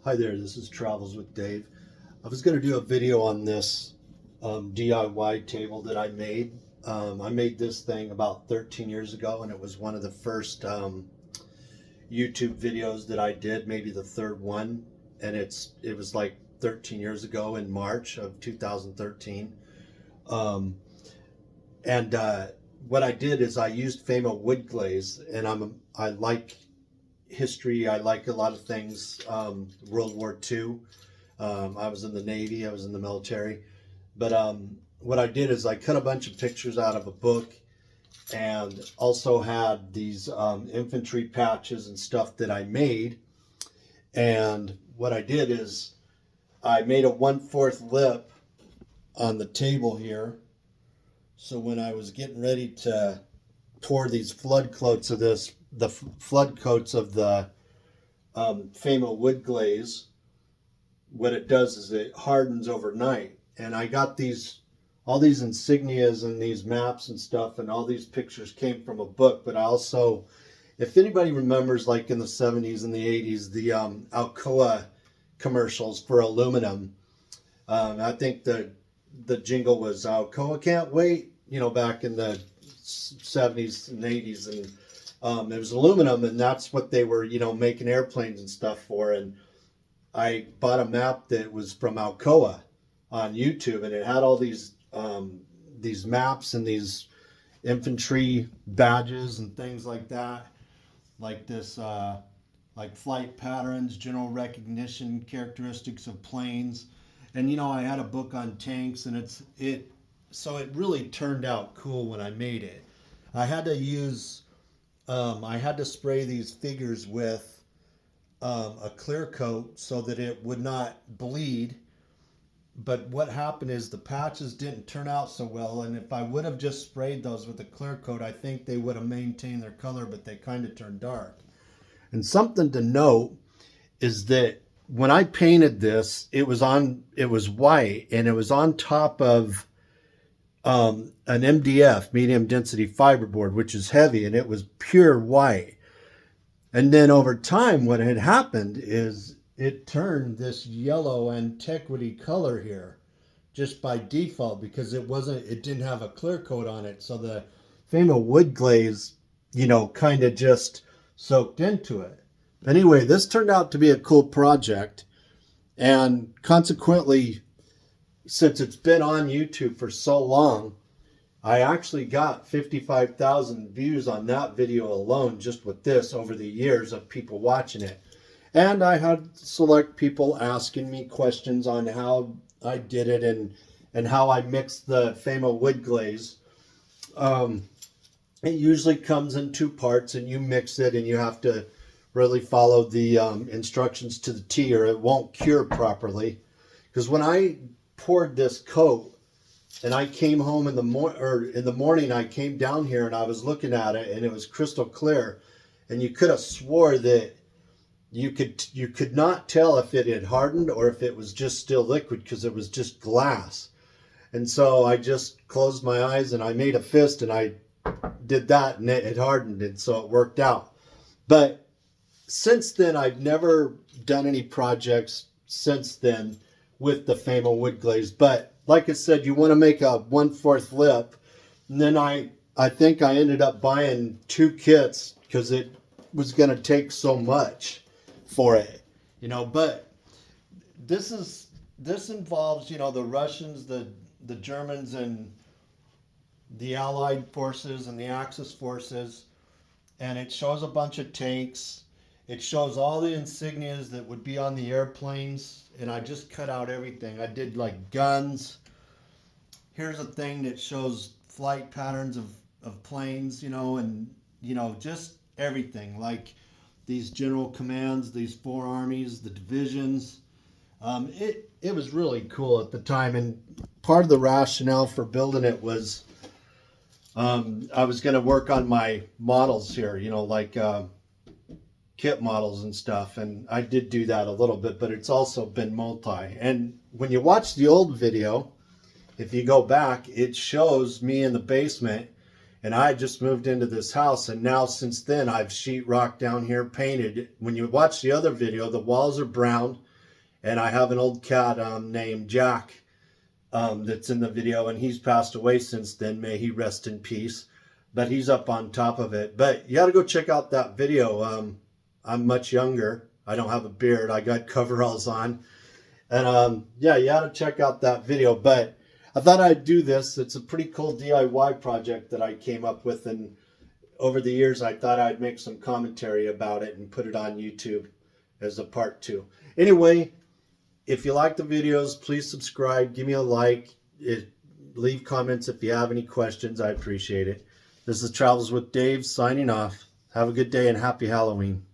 Hi there, this is Travels with Dave. I was going to do a video on this DIY table that I made. I made this thing about 13 years ago, and it was one of the first YouTube videos that I did, maybe the third one. And it was like 13 years ago in March of 2013. Um, and what I did is I used Famowood Glaze, and I like history. I like a lot of things. World War II. I was in the Navy. I was in the military. But what I did is I cut a bunch of pictures out of a book, and also had these infantry patches and stuff that I made. And what I did is I made a 1/4 lip on the table here. So when I was getting ready to pour these flood coats of the flood coats of the Famowood Glaze, what it does is it hardens overnight. And I got all these insignias and these maps and stuff, and all these pictures came from a book. But I also, if anybody remembers, like in the 70s and the 80s, the Alcoa commercials for aluminum, I think the jingle was Alcoa can't wait, back in the 70s and 80s. And it was aluminum, and that's what they were, making airplanes and stuff for. And I bought a map that was from Alcoa on YouTube, and it had all these maps and these infantry badges and things like that, like this, like flight patterns, general recognition, characteristics of planes. And I had a book on tanks, and so it really turned out cool when I made it. I had to spray these figures with a clear coat so that it would not bleed. But what happened is the patches didn't turn out so well, and if I would have just sprayed those with a clear coat, I think they would have maintained their color, but they kind of turned dark. And something to note is that when I painted this, it was white, and it was on top of an MDF, medium density fiberboard, which is heavy, and it was pure white. And then over time, what had happened is it turned this yellow antiquity color here just by default, because it didn't have a clear coat on it. So the Famowood Glaze, kind of just soaked into it. Anyway, this turned out to be a cool project, and consequently, since it's been on YouTube for so long, I actually got 55,000 views on that video alone, just with this, over the years of people watching it. And I had select people asking me questions on how I did it and how I mixed the Famowood Glaze. It usually comes in 2 parts, and you mix it, and you have to really follow the instructions to the T, or it won't cure properly. Because when I poured this coat, and I came home in the morning, I came down here and I was looking at it, and it was crystal clear, and you could have swore that you could not tell if it had hardened or if it was just still liquid, because it was just glass. And so I just closed my eyes and I made a fist, and I did that, and it hardened, and so it worked out. But since then, I've never done any projects since then with the Famowood Glaze. But like I said, you want to make a 1/4 lip. And then I think I ended up buying 2 kits because it was going to take so much for it, But this involves, the Russians, the Germans, and the Allied forces and the Axis forces. And it shows a bunch of tanks. It shows all the insignias that would be on the airplanes, and I just cut out everything. I did like guns. Here's a thing that shows flight patterns of planes, and just everything, like these general commands, these 4 armies, the divisions. It was really cool at the time, and part of the rationale for building it was I was going to work on my models here, like kit models and stuff, and I did do that a little bit, but it's also been multi. And when you watch the old video, if you go back, it shows me in the basement, and I just moved into this house, and now since then I've sheetrocked down here, painted. When you watch the other video, the walls are brown, And I have an old cat named Jack that's in the video, and he's passed away since then. May he rest in peace. But he's up on top of it. But you got to go check out that video. I'm much younger. I don't have a beard. I got coveralls on. And yeah, you got to check out that video. But I thought I'd do this. It's a pretty cool DIY project that I came up with. And over the years, I thought I'd make some commentary about it and put it on YouTube as a part 2. Anyway, if you like the videos, please subscribe. Give me a like. Leave comments if you have any questions. I appreciate it. This is Travels with Dave signing off. Have a good day and happy Halloween.